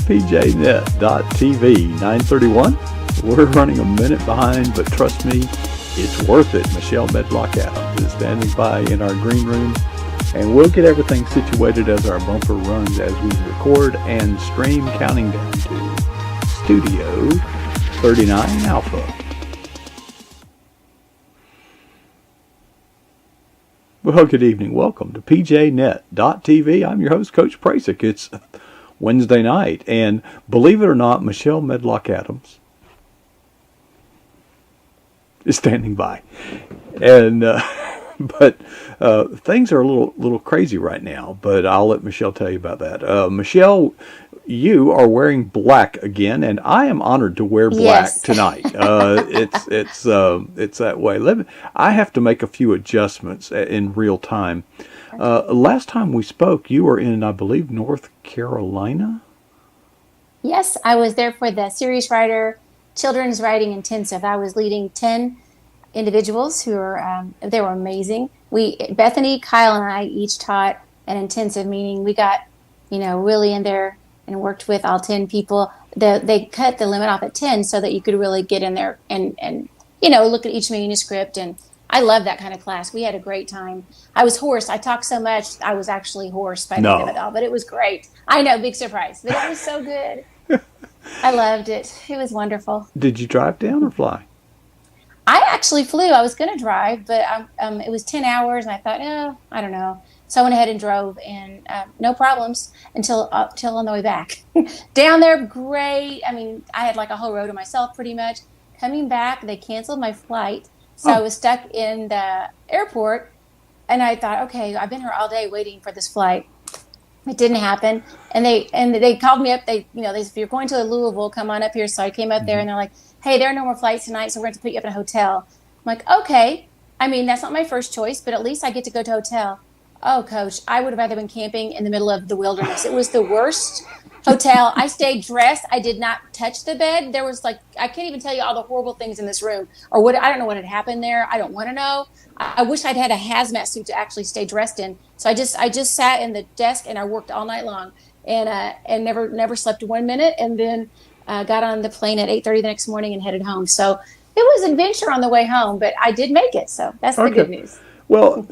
PJNet.TV 931. We're running a minute behind, but trust me, it's worth it. Michelle Medlock Adams is standing by in our green room, and we'll get everything situated as our bumper runs as we record and stream, counting down to Studio 39 Alpha. Well, good evening. Welcome to PJNet.TV. I'm your host, Coach Prasick. It's Wednesday night, and believe it or not, Michelle Medlock Adams is standing by. And but things are a little crazy right now, but I'll let Michelle tell you about that. Michelle, you are wearing black again, and I am honored to wear black tonight. It's that way. I have to make a few adjustments in real time. Last time we spoke, you were in, I believe, North Carolina? Yes, I was there for the Series Writer Children's Writing Intensive. I was leading 10 individuals who were, they were amazing. Bethany, Kyle, and I each taught an intensive, meaning we got, really in there and worked with all 10 people. They cut the limit off at 10 so that you could really get in there and look at each manuscript. And I love that kind of class. We had a great time. I was hoarse. I talked so much, I was actually hoarse by the end of it all, but it was great. I know, big surprise, but it was so good. I loved it. It was wonderful. Did you drive down or fly? I actually flew. I was going to drive, but it was 10 hours, and I thought, I don't know. So I went ahead and drove, and no problems until on the way back. Down there, great. I mean, I had like a whole row to myself pretty much. Coming back, they canceled my flight. So I was stuck in the airport, and I thought, okay, I've been here all day waiting for this flight. It didn't happen, and they called me up. They said, if you're going to Louisville, come on up here. So I came up there, and they're like, hey, there are no more flights tonight, so we're going to put you up in a hotel. I'm like, okay. I mean, that's not my first choice, but at least I get to go to a hotel. Oh, Coach, I would have rather been camping in the middle of the wilderness. It was the worst hotel. I stayed dressed. I did not touch the bed. There was I can't even tell you all the horrible things in this room, or what. I don't know what had happened there. I don't want to know. I wish I'd had a hazmat suit to actually stay dressed in. So I just sat in the desk and I worked all night long, and never slept 1 minute, and then got on the plane at 8:30 the next morning and headed home. So it was an adventure on the way home, but I did make it. So that's the good news. Well,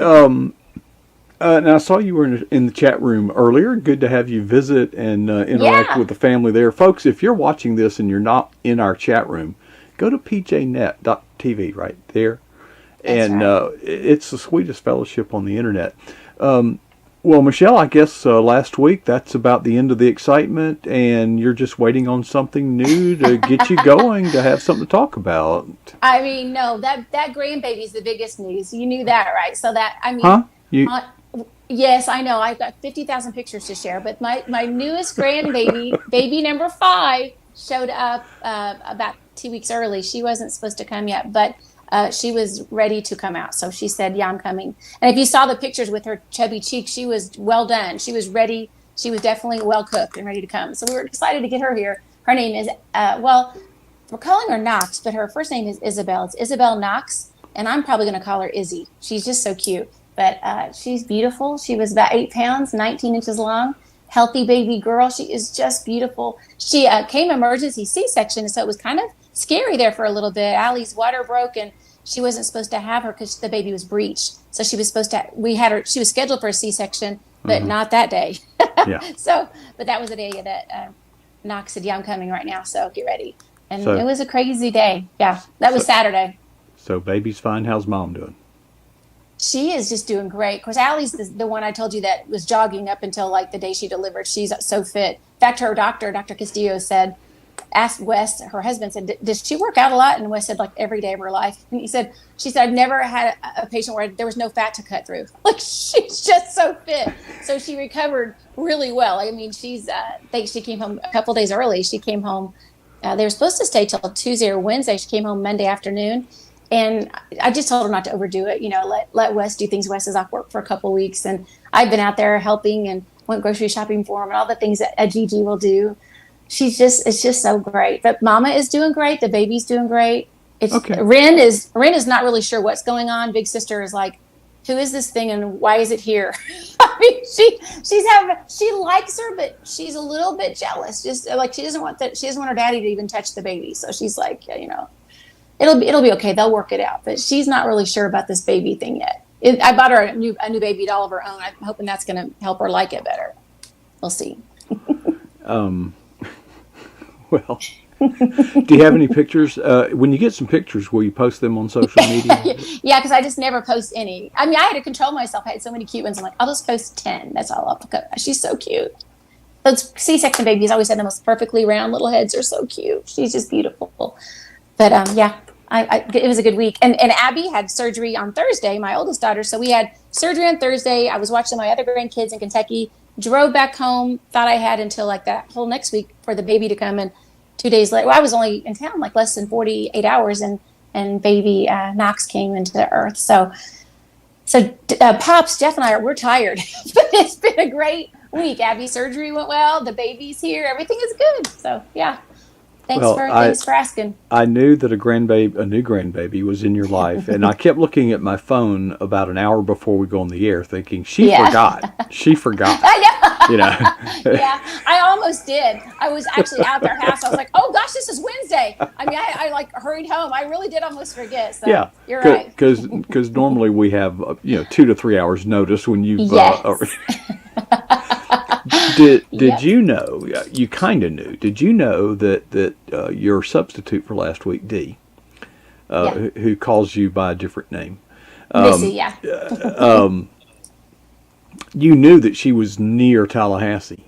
now I saw you were in the chat room earlier. Good to have you visit and interact with the family there. Folks, if you're watching this and you're not in our chat room, go to pjnet.tv right there. That's right. It's the sweetest fellowship on the internet. Well, Michelle, I guess last week, that's about the end of the excitement, and you're just waiting on something new to get you going, to have something to talk about. I mean, no, that grandbaby is the biggest news. You knew that, right? So that, I mean... Huh? Yes, I know. I've got 50,000 pictures to share, but my newest grandbaby, baby number 5, showed up about 2 weeks early. She wasn't supposed to come yet, but she was ready to come out. So she said, yeah, I'm coming. And if you saw the pictures with her chubby cheeks, she was well done. She was ready. She was definitely well cooked and ready to come. So we were excited to get her here. Her name is, we're calling her Knox, but her first name is Isabel. It's Isabel Knox, and I'm probably going to call her Izzy. She's just so cute. But she's beautiful. She was about 8 pounds, 19 inches long, healthy baby girl. She is just beautiful. She came emergency C-section, so it was kind of scary there for a little bit. Allie's water broke, and she wasn't supposed to have her because the baby was breached. So she was supposed to. She was scheduled for a C-section, but not that day. But that was the day that Knox said, "Yeah, I'm coming right now. So get ready." And it was a crazy day. Yeah, that was Saturday. So baby's fine. How's mom doing? She is just doing great. Of course, Allie's the one I told you that was jogging up until the day she delivered. She's so fit. In fact, her doctor, Dr. Castillo, asked Wes, her husband, said, does she work out a lot? And Wes said, every day of her life. And she said, I've never had a patient where there was no fat to cut through. She's just so fit. So she recovered really well. I mean, she came home a couple days early. She came home. They were supposed to stay till Tuesday or Wednesday. She came home Monday afternoon. And I just told her not to overdo it. Let Wes do things. Wes is off work for a couple of weeks. And I've been out there helping and went grocery shopping for him and all the things that a Gigi will do. It's just so great. But Mama is doing great. The baby's doing great. Ren is not really sure what's going on. Big sister is who is this thing and why is it here? I mean, she likes her, but she's a little bit jealous. Just like she doesn't want her daddy to even touch the baby. So she's like, yeah, it'll be okay. They'll work it out. But she's not really sure about this baby thing yet. I bought her a new baby doll of her own. I'm hoping that's going to help her like it better. We'll see. Well, do you have any pictures? When you get some pictures, will you post them on social media? Yeah, because I just never post any. I mean, I had to control myself. I had so many cute ones. I'm like, I'll just post 10. That's all I'll post. She's so cute. Those C-section babies always have the most perfectly round little heads. Are so cute. She's just beautiful. But yeah, it was a good week. And Abby had surgery on Thursday, my oldest daughter. So we had surgery on Thursday. I was watching my other grandkids in Kentucky. Drove back home. Thought I had until like that whole next week for the baby to come. And 2 days later, well, I was only in town like less than 48 hours, and baby Knox came into the earth. So Pops, Jeff, and I we're tired, but it's been a great week. Abby's surgery went well. The baby's here. Everything is good. So yeah. Thanks for asking. I knew that a new grandbaby was in your life, and I kept looking at my phone about an hour before we go on the air, thinking she forgot. She forgot. I know. Yeah, I almost did. I was actually out their house. I was like, "Oh gosh, this is Wednesday." I mean, I like hurried home. I really did almost forget. So yeah, you're right. Because normally we have 2 to 3 hours notice when you. Yes. Did you know? You kind of knew. Did you know that your substitute for last week, Dee, who calls you by a different name, Missy, you knew that she was near Tallahassee.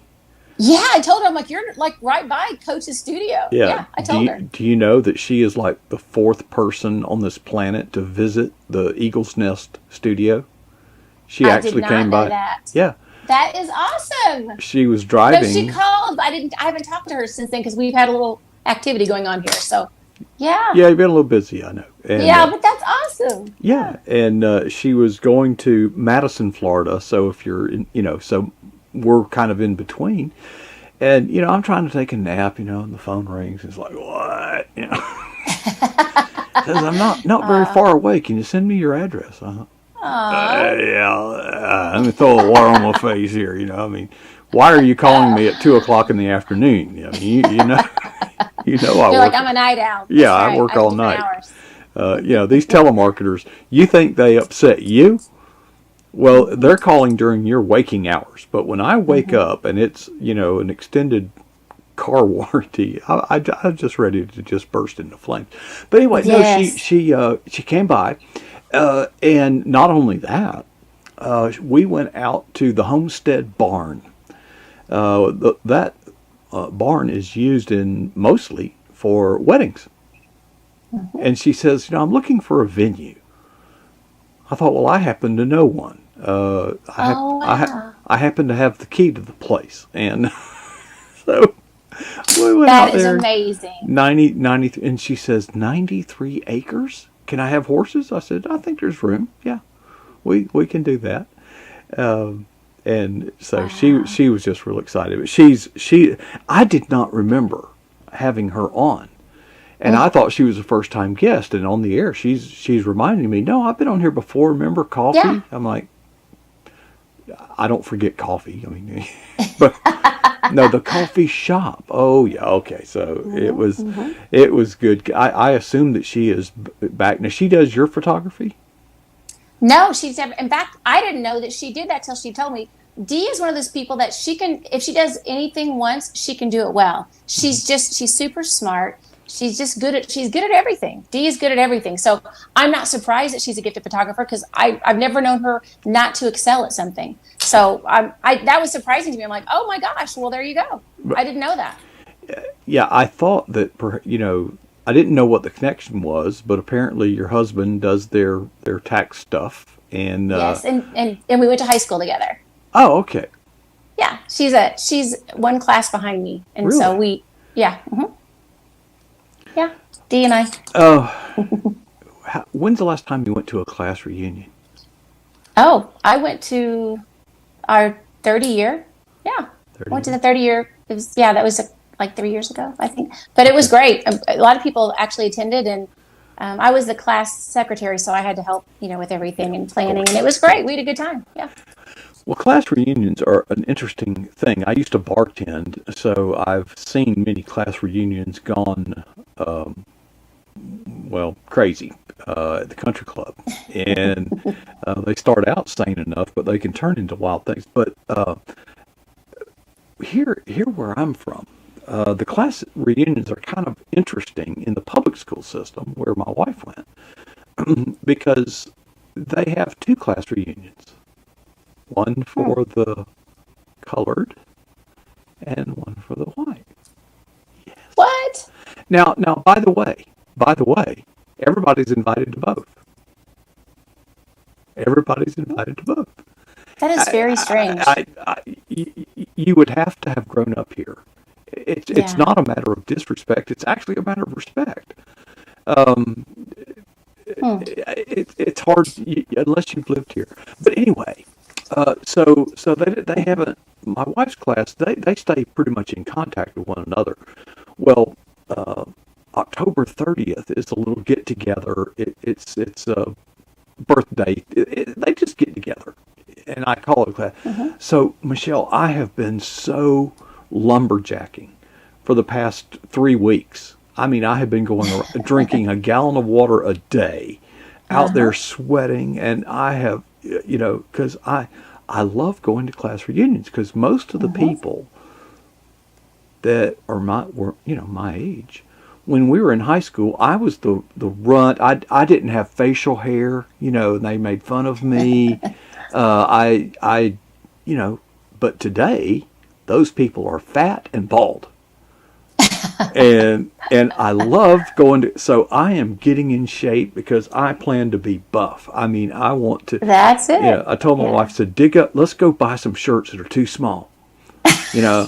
Yeah, I told her. I'm like, you're like right by Coach's studio. Yeah, I told her. Do you know that she is like the 4th person on this planet to visit the Eagle's Nest studio? She actually came by. That. Yeah. That is awesome. She was driving. No, she called. I haven't talked to her since then because we've had a little activity going on here. So, yeah. Yeah, you've been a little busy, I know. And, but that's awesome. Yeah, and she was going to Madison, Florida. So if you're, so we're kind of in between. And I'm trying to take a nap, and the phone rings. It's like, what? Says I'm not very far away. Can you send me your address? Let me throw a water on my face here. I mean, why are you calling me at 2:00 in the afternoon? I mean, You're like, I'm a night owl. Yeah, I work all night. These telemarketers, you think they upset you? Well, they're calling during your waking hours. But when I wake up and it's, an extended car warranty, I'm just ready to just burst into flames. But anyway, she came by. And not only that, we went out to the Homestead Barn. That barn is used mostly for weddings. Mm-hmm. And she says, I'm looking for a venue. I thought, well, I happen to know one. I happen to have the key to the place. And so we went out there. That is amazing. 90, and she says, 93 acres? Can I have horses? I said, I think there's room. Yeah, we can do that. And so she was just real excited. But I did not remember having her on, and I thought she was a first time guest. And on the air, she's reminding me, no, I've been on here before. Remember coffee? Yeah. I'm like, I don't forget coffee. I mean, but no, the coffee shop. Oh yeah, okay. So it was good. I assume that she is back now. She does your photography. No, she's never. In fact, I didn't know that she did that till she told me. Dee is one of those people that she can, if she does anything once, she can do it well. She's super smart. She's good at everything. Dee is good at everything. So I'm not surprised that she's a gifted photographer because I've never known her not to excel at something. So that was surprising to me. I'm like, oh my gosh, well, there you go. I didn't know that. Yeah, I thought that, I didn't know what the connection was, but apparently your husband does their tax stuff. And yes, and we went to high school together. Oh, okay. Yeah, she's one class behind me. And really? So yeah. Mm-hmm. Yeah, Dee and I. When's the last time you went to a class reunion? Oh, I went to our 30 year. Yeah, went to the 30 year. It was that was like 3 years ago, I think. But it was great. A lot of people actually attended, and I was the class secretary, so I had to help, with everything and planning, and it was great. We had a good time. Yeah. Well, class reunions are an interesting thing. I used to bartend, so I've seen many class reunions gone, well, crazy at the country club. And they start out sane enough, but they can turn into wild things. But here where I'm from, the class reunions are kind of interesting in the public school system where my wife went because they have two class reunions. One for the colored and one for the white. Yes. What? Now, by the way, everybody's invited to both. Everybody's invited to both. That is very strange. You would have to have grown up here. It's Yeah. not a matter of disrespect. It's actually a matter of respect. Hmm. It's hard unless you've lived here. But anyway, so they haven't. My wife's class, they stay pretty much in contact with one another. Well, October 30th is a little get together. It's a birthday. They just get together, and I call it class. Mm-hmm. So Michelle, I have been so lumberjacking for the past 3 weeks. I mean, I have been going around, drinking a gallon of water a day, out Uh-huh. there sweating, and I have, because I love going to class reunions because most of the Mm-hmm. people that are my age. When we were in high school, I was the runt. I didn't have facial hair, and they made fun of me. I but today, those people are fat and bald. And I love going to, so I am getting in shape because I plan to be buff. I mean, I want to, That's it. I told my Yeah. wife, I said, dig up, let's go buy some shirts that are too small. You know,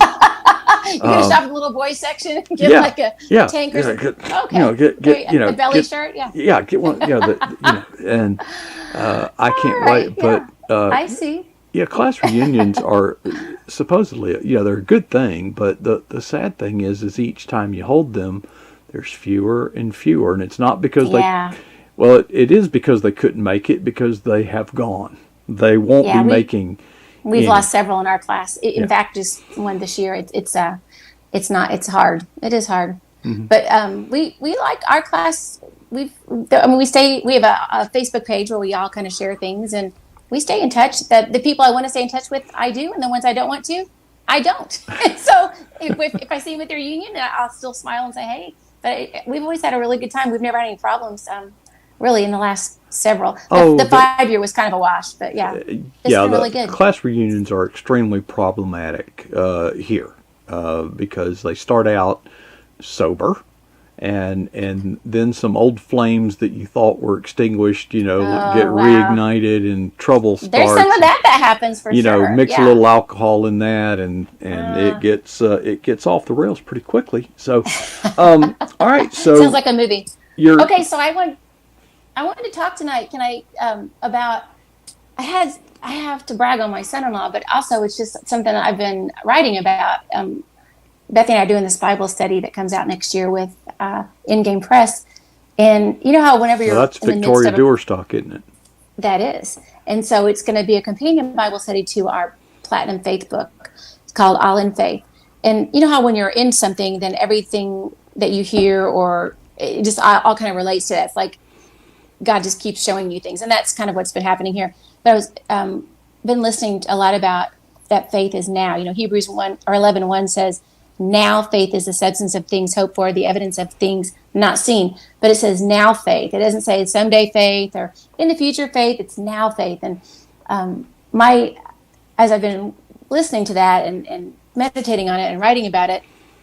You're gonna shop at the little boy section and get yeah, like a yeah, tank or yeah, something. get, Okay. get, Great. A belly get, shirt. Yeah. yeah, get one, and I All can't right. wait. Yeah. But I see. yeah, class reunions are supposedly, they're a good thing. But the sad thing is each time you hold them, there's fewer and fewer, and it's not because Yeah. well, it is because they couldn't make it because they have gone. They won't Yeah. be making. We've any. lost several in our class. In Yeah. fact, just one this year. It's not. It's hard. It is hard. Mm-hmm. But we like our class. We stay. We have a Facebook page where we all kind of share things, and we stay in touch. The people I want to stay in touch with, I do, and the ones I don't want to, I don't. So if I see them at their reunion, I'll still smile and say hey. But we've always had a really good time. We've never had any problems. Really, in the last several. The 5 year was kind of a wash, but yeah, it's been really good. Class reunions are extremely problematic here because they start out sober, and then some old flames that you thought were extinguished, get wow. reignited, and trouble starts. There's some of that happens for sure. Mix a Yeah. little alcohol in that, and it gets off the rails pretty quickly. So, all right. So Sounds like a movie. you're Okay, so I wanted to talk tonight. Can I about? I have to brag on my son-in-law, but also it's just something that I've been writing about. Bethany and I are doing this Bible study that comes out next year with In-Game Press, and you know how whenever you're that's in the midst Victoria of Doerstock, isn't it? that is, and so it's going to be a companion Bible study to our Platinum Faith book. It's called All in Faith, and you know how when you're in something, then everything that you hear or it just all kind of relates to that. It's like God just keeps showing you things, and that's kind of what's been happening here. But I was been listening a lot about that faith is now. Hebrews 1 or 11:1 says, "Now faith is the substance of things hoped for, the evidence of things not seen." But it says now faith. It doesn't say someday faith or in the future faith. It's now faith. And as I've been listening to that and meditating on it and writing about it,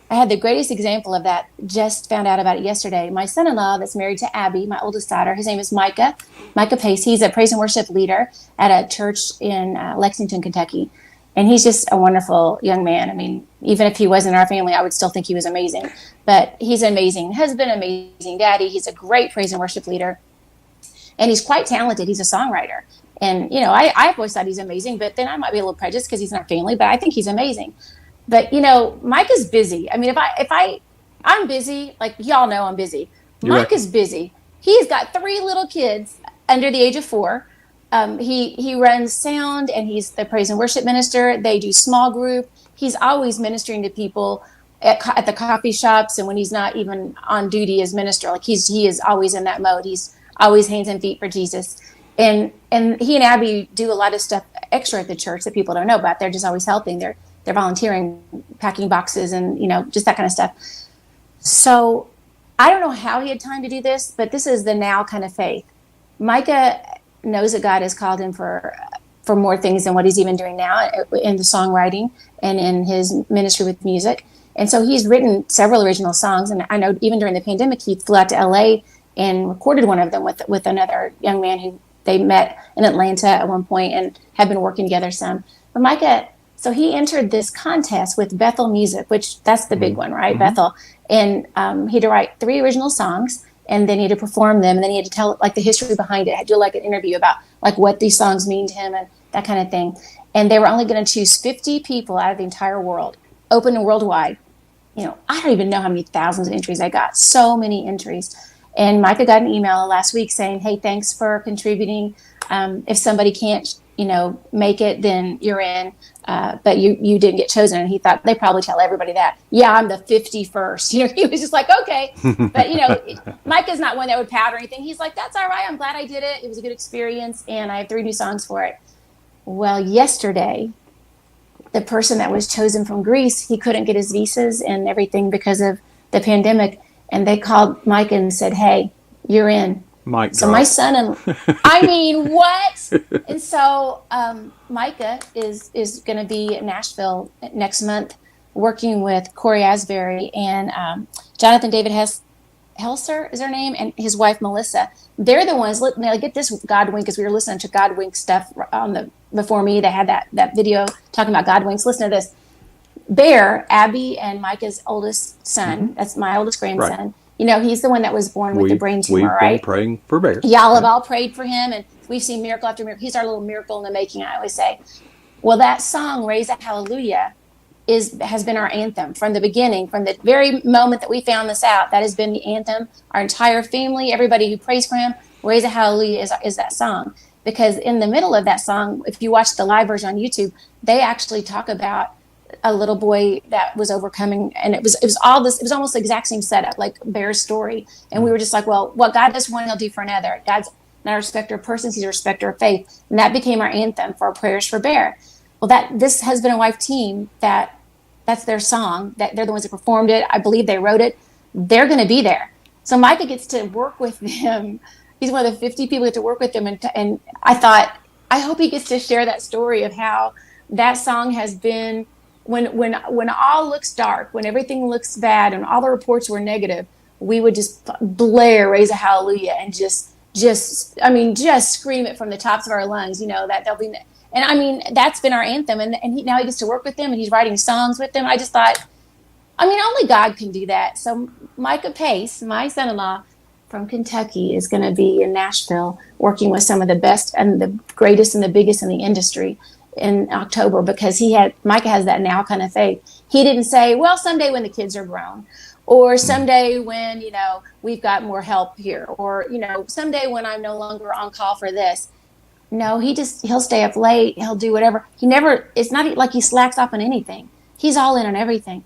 I had the greatest example of that. Just found out about it yesterday. My son-in-law that's married to Abby, my oldest daughter, his name is Micah Pace. He's a praise and worship leader at a church in Lexington, Kentucky. And he's just a wonderful young man. I mean, even if he wasn't in our family, I would still think he was amazing. But he's an amazing husband, amazing daddy. He's a great praise and worship leader. And he's quite talented. He's a songwriter. And, I've always thought he's amazing, but then I might be a little prejudiced because he's in our family, but I think he's amazing. But Mike is busy. I mean, if I'm busy, like y'all know I'm busy. You're Mike is busy. He's got 3 little kids under the age of 4. He runs sound, and he's the praise and worship minister. They do small group. He's always ministering to people at the coffee shops, and when he's not even on duty as minister, like he is always in that mode. He's always hands and feet for Jesus. And he and Abby do a lot of stuff extra at the church that people don't know about. They're just always helping. They're volunteering, packing boxes, and just that kind of stuff. So I don't know how he had time to do this, but this is the now kind of faith. Micah knows that God has called him for more things than what he's even doing now in the songwriting and in his ministry with music. And so he's written several original songs. And I know even during the pandemic, he flew out to LA and recorded one of them with another young man who they met in Atlanta at one point and have been working together some. But Micah, so he entered this contest with Bethel Music, which that's the big one, right? Mm-hmm. Bethel. And he had to write 3 original songs, and then he had to perform them, and then he had to tell like the history behind it. I had to do like an interview about like what these songs mean to him and that kind of thing. And they were only going to choose 50 people out of the entire world, open and worldwide. I don't even know how many thousands of entries I got. So many entries. And Micah got an email last week saying, "Hey, thanks for contributing. If somebody can't, make it, then you're in. But you didn't get chosen." And he thought they probably tell everybody that. Yeah, I'm the 51st. He was just like, okay. But Micah's not one that would pout or anything. He's like, that's all right. I'm glad I did it. It was a good experience, and I have 3 new songs for it. Well, yesterday, the person that was chosen from Greece, he couldn't get his visas and everything because of the pandemic. And they called Micah and said, "Hey, you're in." So my son and I mean, what? And so Micah is going to be in Nashville next month, working with Corey Asbury and Jonathan David Helser is her name, and his wife Melissa. They're the ones. Look, now get this, Godwink, because we were listening to Godwink stuff before me. They had that video talking about Godwinks. Listen to this. Bear, Abby and Micah's oldest son, mm-hmm. That's my oldest grandson. Right. He's the one that was born with the brain tumor, right? We've been praying for Bear. Y'all have all prayed for him, and we've seen miracle after miracle. He's our little miracle in the making, I always say. Well, that song, Raise a Hallelujah, has been our anthem from the beginning, from the very moment that we found this out. That has been the anthem. Our entire family, everybody who prays for him, Raise a Hallelujah is that song. Because in the middle of that song, if you watch the live version on YouTube, they actually talk about a little boy that was overcoming, and it was almost the exact same setup, like Bear's story. And we were just like, well, what God does for one, he'll do for another. God's not a respecter of persons, he's a respecter of faith. And that became our anthem for our prayers for Bear. Well, this husband and wife team, that's their song, that they're the ones that performed it. I believe they wrote it. They're going to be there. So Micah gets to work with them. He's one of the 50 people who get to work with them. And I thought, I hope he gets to share that story of how that song has been, when all looks dark, when everything looks bad and all the reports were negative, we would just blare Raise a Hallelujah and just scream it from the tops of our lungs, that they'll be. And I mean, that's been our anthem. And now he gets to work with them and he's writing songs with them. I just thought, only God can do that. So Micah Pace, my son-in-law from Kentucky, is going to be in Nashville working with some of the best and the greatest and the biggest in the industry in October, because Micah has that now kind of faith. He didn't say, well, someday when the kids are grown, or someday when, we've got more help here, or, someday when I'm no longer on call for this. No, he'll stay up late. He'll do whatever. It's not like he slacks off on anything. He's all in on everything.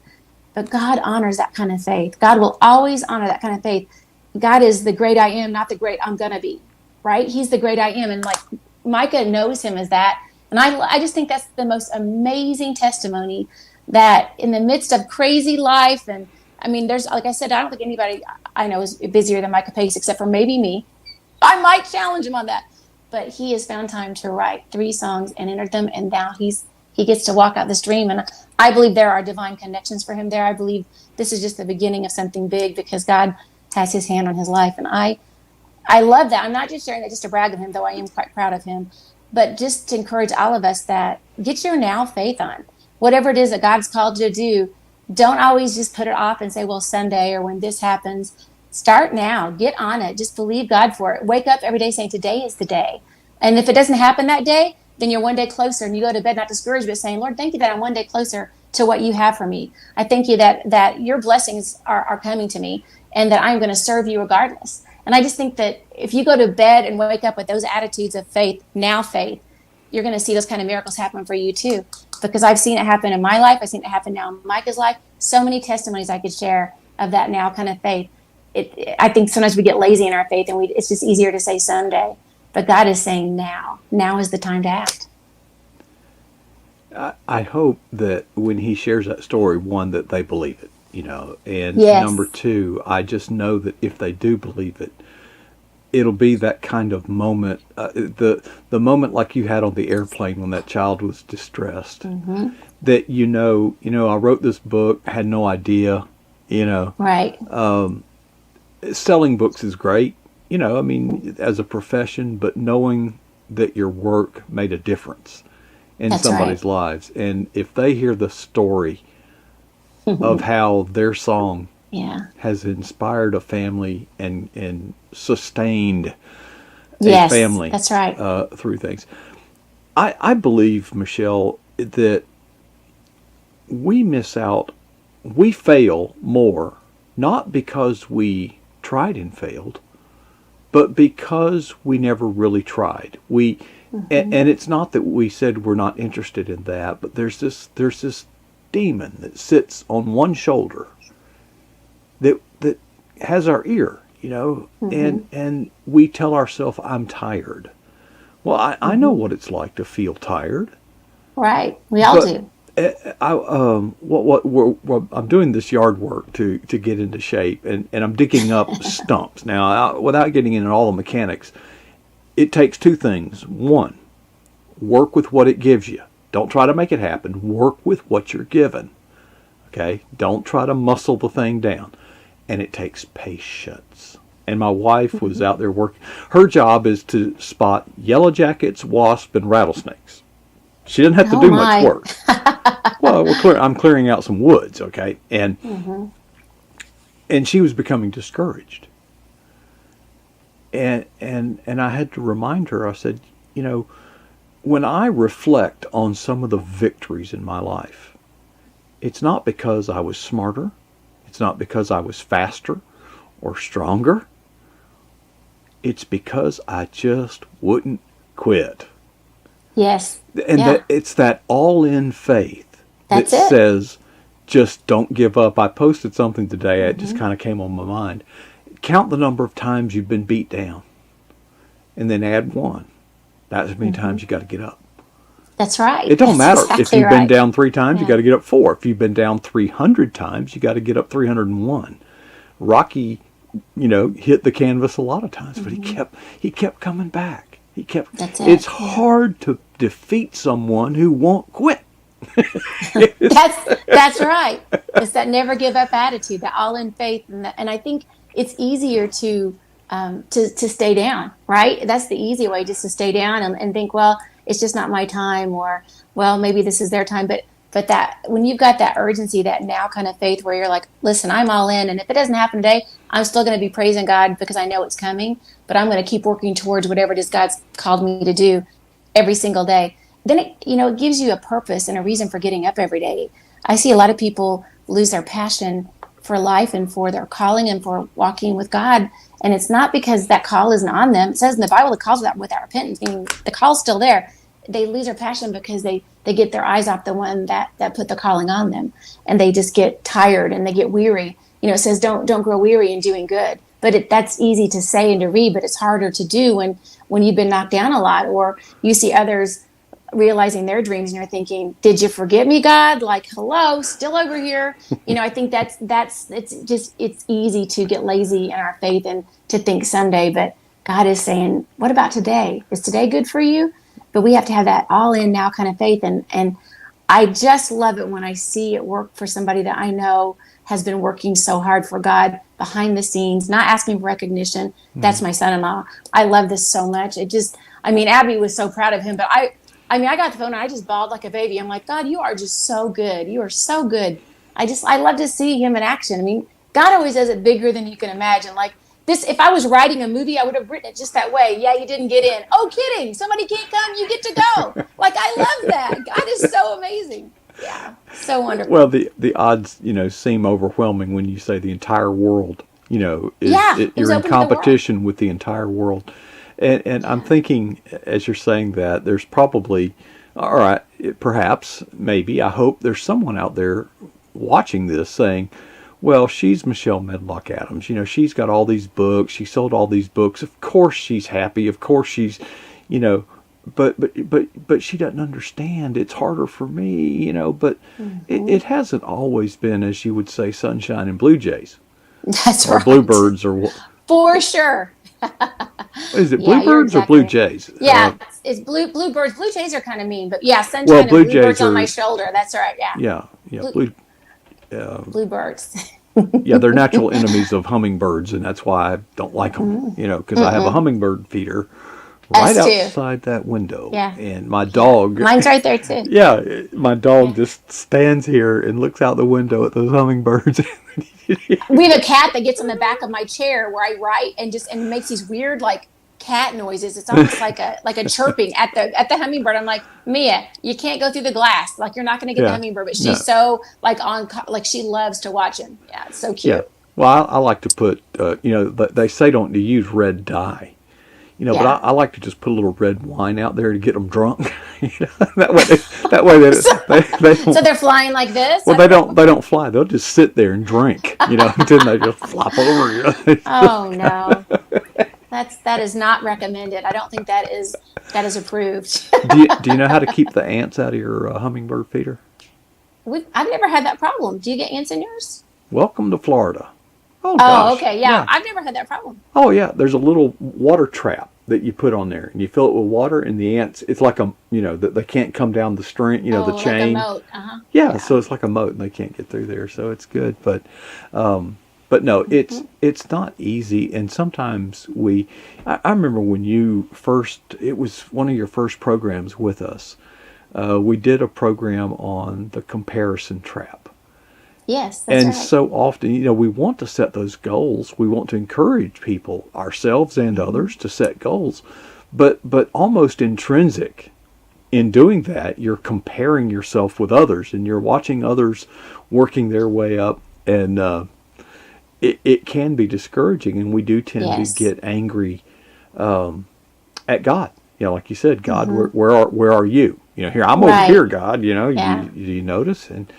But God honors that kind of faith. God will always honor that kind of faith. God is the great I am, not the great I'm going to be, right? He's the great I am. And like Micah knows him as that. And I just think that's the most amazing testimony, that in the midst of crazy life, and there's, like I said, I don't think anybody I know is busier than Micah Pace, except for maybe me. I might challenge him on that. But he has found time to write 3 songs and enter them, and now he gets to walk out this dream. And I believe there are divine connections for him there. I believe this is just the beginning of something big, because God has his hand on his life. And I love that. I'm not just sharing that just to brag of him, though I am quite proud of him, but just to encourage all of us that get your now faith on. Whatever it is that God's called you to do, don't always just put it off and say, well, someday, or when this happens. Start now. Get on it. Just believe God for it. Wake up every day saying today is the day. And if it doesn't happen that day, then you're one day closer, and you go to bed not discouraged, but saying, Lord, thank you that I'm one day closer to what you have for me. I thank you that your blessings are coming to me, and that I'm going to serve you regardless. And I just think that if you go to bed and wake up with those attitudes of faith, you're going to see those kind of miracles happen for you too. Because I've seen it happen in my life. I've seen it happen now in Micah's life. So many testimonies I could share of that now kind of faith. I think sometimes we get lazy in our faith, and it's just easier to say someday. But God is saying now. Now is the time to act. I hope that when he shares that story, one, that they believe it, and Yes. number two, I just know that if they do believe it, it'll be that kind of moment, the moment like you had on the airplane when that child was distressed, that I wrote this book, had no idea, Right. selling books is great, as a profession, but knowing that your work made a difference in That's somebody's right. lives. And if they hear the story of how their song Yeah. has inspired a family and sustained a Yes. family That's right. through things, I believe, Michelle, that we fail more, not because we tried and failed, but because we never really tried. And it's not that we said we're not interested in that, but there's this demon that sits on one shoulder that has our ear, and we tell ourselves, I'm tired. Well, I know what it's like to feel tired. Right. We all do. I'm doing this yard work to get into shape, and I'm digging up stumps. Now, without getting into all the mechanics, it takes two things. One, work with what it gives you. Don't try to make it happen. Work with what you're given. Okay? Don't try to muscle the thing down. And it takes patience. And my wife was out there working. Her job is to spot yellow jackets, wasps, and rattlesnakes. She didn't have to do much work. Well, I'm clearing out some woods, okay? And she was becoming discouraged. And I had to remind her, I said, when I reflect on some of the victories in my life, it's not because I was smarter. It's not because I was faster or stronger. It's because I just wouldn't quit. Yes. And it's that all-in faith that says, just don't give up. I posted something today. It just kind of came on my mind. Count the number of times you've been beat down, and then add one. That's how many times you got to get up. That's right. It don't matter if you've been down 3 times, you got to get up 4. If you've been down 300 times, you got to get up 301. Rocky, hit the canvas a lot of times, but he kept coming back. It's hard to defeat someone who won't quit. That's right. It's that never give up attitude, that all in faith, and I think it's easier to stay down, right? That's the easy way, just to stay down and think, well, it's just not my time, or well, maybe this is their time. But that when you've got that urgency, that now kind of faith, where you're like, listen, I'm all in, and if it doesn't happen today, I'm still going to be praising God because I know it's coming. But I'm going to keep working towards whatever it is God's called me to do every single day. Then it gives you a purpose and a reason for getting up every day. I see a lot of people lose their passion for life and for their calling and for walking with God. And it's not because that call isn't on them. It says in the Bible, the call's without repentance, meaning the call's still there. They lose their passion because they get their eyes off the one that put the calling on them. And they just get tired and they get weary. It says don't grow weary in doing good. But that's easy to say and to read, but it's harder to do when you've been knocked down a lot, or you see others realizing their dreams and you're thinking, did you forget me, God? Like, hello, still over here. I think it's easy to get lazy in our faith and to think someday, but God is saying, what about today? Is today good for you? But we have to have that all in now kind of faith. And I just love it when I see it work for somebody that I know has been working so hard for God behind the scenes, not asking for recognition. That's my son-in-law. I love this so much. Abby was so proud of him, but I got the phone and I just bawled like a baby. I'm like, God, you are just so good. You are so good. I love to see him in action. God always does it bigger than you can imagine. Like this, if I was writing a movie, I would have written it just that way. Yeah, you didn't get in. Oh, kidding. Somebody can't come. You get to go. Like, I love that. God is so amazing. Yeah, so wonderful. Well, the odds, seem overwhelming when you say the entire world You know, It was you're in open to the world. competition with the entire world. And I'm thinking, as you're saying that, there's probably, all right, perhaps, maybe, I hope there's someone out there watching this saying, well, she's Michelle Medlock Adams. You know, she's got all these books. She sold all these books. Of course she's happy. Of course she's, you know, but she doesn't understand. It's harder for me, you know, but it hasn't always been, as you would say, sunshine and blue jays. That's Or right. bluebirds or what? For sure. Is it Yeah, bluebirds or blue jays? Yeah, it's bluebirds. Blue jays are kind of mean, but yeah, Well, sunshine and blue jays bluebirds on are, my shoulder. That's right. Yeah, yeah, bluebirds. yeah, they're natural enemies of hummingbirds, and that's why I don't like them, you know, because I have a hummingbird feeder right Us too. outside that window. Yeah. And my dog, Mine's right there too. yeah, my dog just stands here and looks out the window at those hummingbirds. We have a cat that gets on the back of my chair where I write and makes these weird like cat noises. It's almost like a chirping at the hummingbird. I'm like, Mia, you can't go through the glass. Like you're not going to get the hummingbird, but she's so like she loves to watch him. Yeah, it's so cute. Yeah. Well, I like to put, you know, they say don't to use red dye. You know, but I like to just put a little red wine out there to get them drunk. You know, that way they don't. So they're flying like this. Well, they don't fly. They'll just sit there and drink. You know, until they just flop over. You know? Oh no, that is not recommended. I don't think that is approved. do you know how to keep the ants out of your hummingbird feeder? I've never had that problem. Do you get ants in yours? Welcome to Florida. Oh gosh. Oh, okay, yeah. I've never had that problem. Oh yeah, there's a little water trap that you put on there, and you fill it with water, and the ants, it's like a, you know, that they can't come down the string, you know, the chain. Like a moat. Uh-huh. Yeah, so it's like a moat, and they can't get through there, so it's good. But no, it's not easy, and sometimes I remember when it was one of your first programs with us. We did a program on the comparison trap. Yes, that's and right. so often, you know, we want to set those goals. We want to encourage people, ourselves and others, to set goals. But almost intrinsic in doing that, you're comparing yourself with others, and you're watching others working their way up, and it can be discouraging, and we do tend to get angry at God. You know, like you said, God, where are you? You know, here I'm over here, God. You know, you notice, and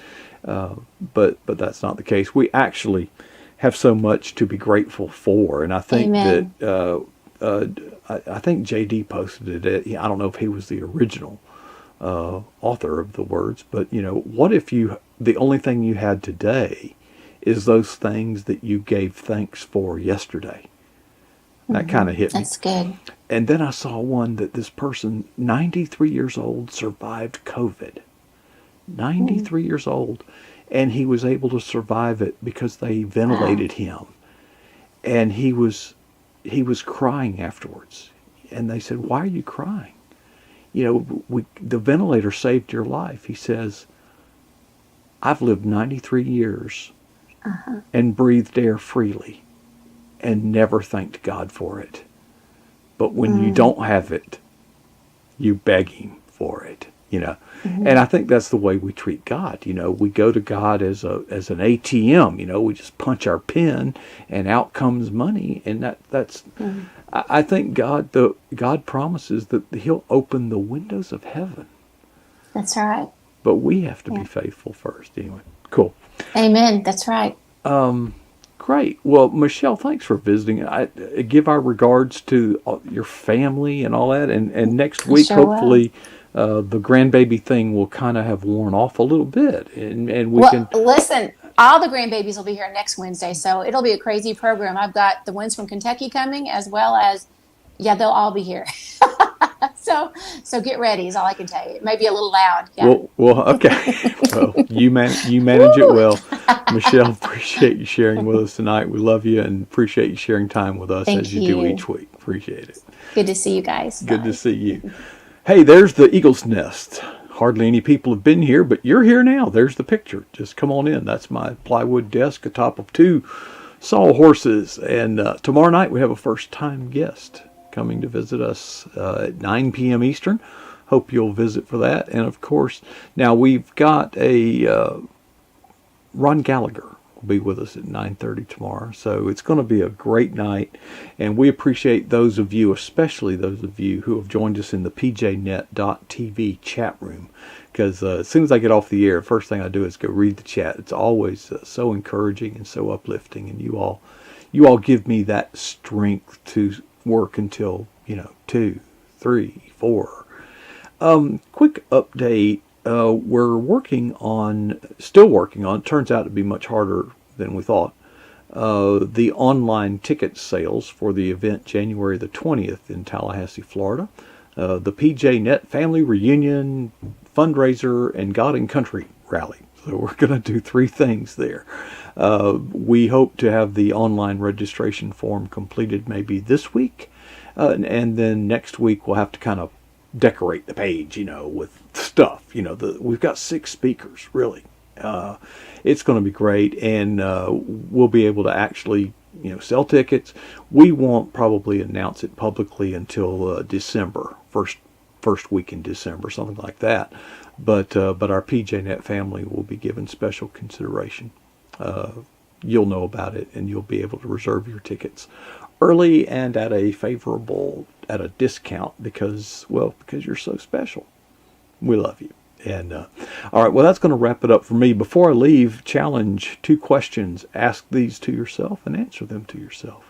but that's not the case. We actually have so much to be grateful for, and I think that I think JD posted it. I don't know if he was the original author of the words, but you know, what if the only thing you had today is those things that you gave thanks for yesterday? That kind of hit me. That's good. And then I saw one that this person, 93 years old, survived COVID. 93 years old. And he was able to survive it because they ventilated him. And he was crying afterwards. And they said, "Why are you crying? You know, the ventilator saved your life." He says, "I've lived 93 years and breathed air freely and never thanked God for it. But when you don't have it, you beg him for it." You know, and I think that's the way we treat God. You know, we go to God as an ATM. You know, we just punch our pin, and out comes money. And that's. I think God promises that He'll open the windows of heaven. That's right. But we have to be faithful first. Anyway, cool. Amen. That's right. Great. Well, Michelle, thanks for visiting. I give our regards to your family and all that. And next week, hopefully. The grandbaby thing will kind of have worn off a little bit, and we can listen. All the grandbabies will be here next Wednesday, so it'll be a crazy program. I've got the ones from Kentucky coming, as well as they'll all be here. so get ready is all I can tell you. It may be a little loud. Yeah. Well, okay. Well, you manage it well, Michelle. Appreciate you sharing with us tonight. We love you and appreciate you sharing time with us as you do each week. Appreciate it. Good to see you guys. Good to see you. Hey, there's the eagle's nest. Hardly any people have been here, but you're here now. There's the picture. Just come on in. That's my plywood desk atop of 2 sawhorses. And tomorrow night we have a first-time guest coming to visit us at 9 p.m. Eastern. Hope you'll visit for that. And, of course, now we've got a Ron Gallagher will be with us at 9:30 tomorrow. So it's going to be a great night, and we appreciate those of you, especially those of you who have joined us in the pjnet.tv chat room. Because as soon as I get off the air, first thing I do is go read the chat. It's always so encouraging and so uplifting, and you all give me that strength to work until 2, 3, 4. Quick update. We're still working on. It turns out to be much harder than we thought. The online ticket sales for the event January the 20th in Tallahassee, Florida. The PJNet Family Reunion Fundraiser and God and Country Rally. So we're going to do 3 things there. We hope to have the online registration form completed maybe this week. And then next week we'll have to kind of decorate the page, with stuff. We've got 6 speakers, really. It's going to be great, and we'll be able to actually, sell tickets. We won't probably announce it publicly until December, first week in December, something like that. But our PJNet family will be given special consideration. You'll know about it, and you'll be able to reserve your tickets early and at a discount because you're so special. We love you. And all right, well, that's going to wrap it up for me. Before I leave, challenge 2 questions. Ask these to yourself and answer them to yourself.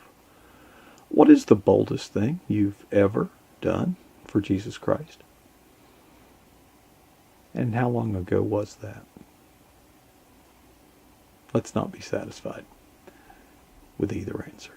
What is the boldest thing you've ever done for Jesus Christ? And how long ago was that? Let's not be satisfied with either answer.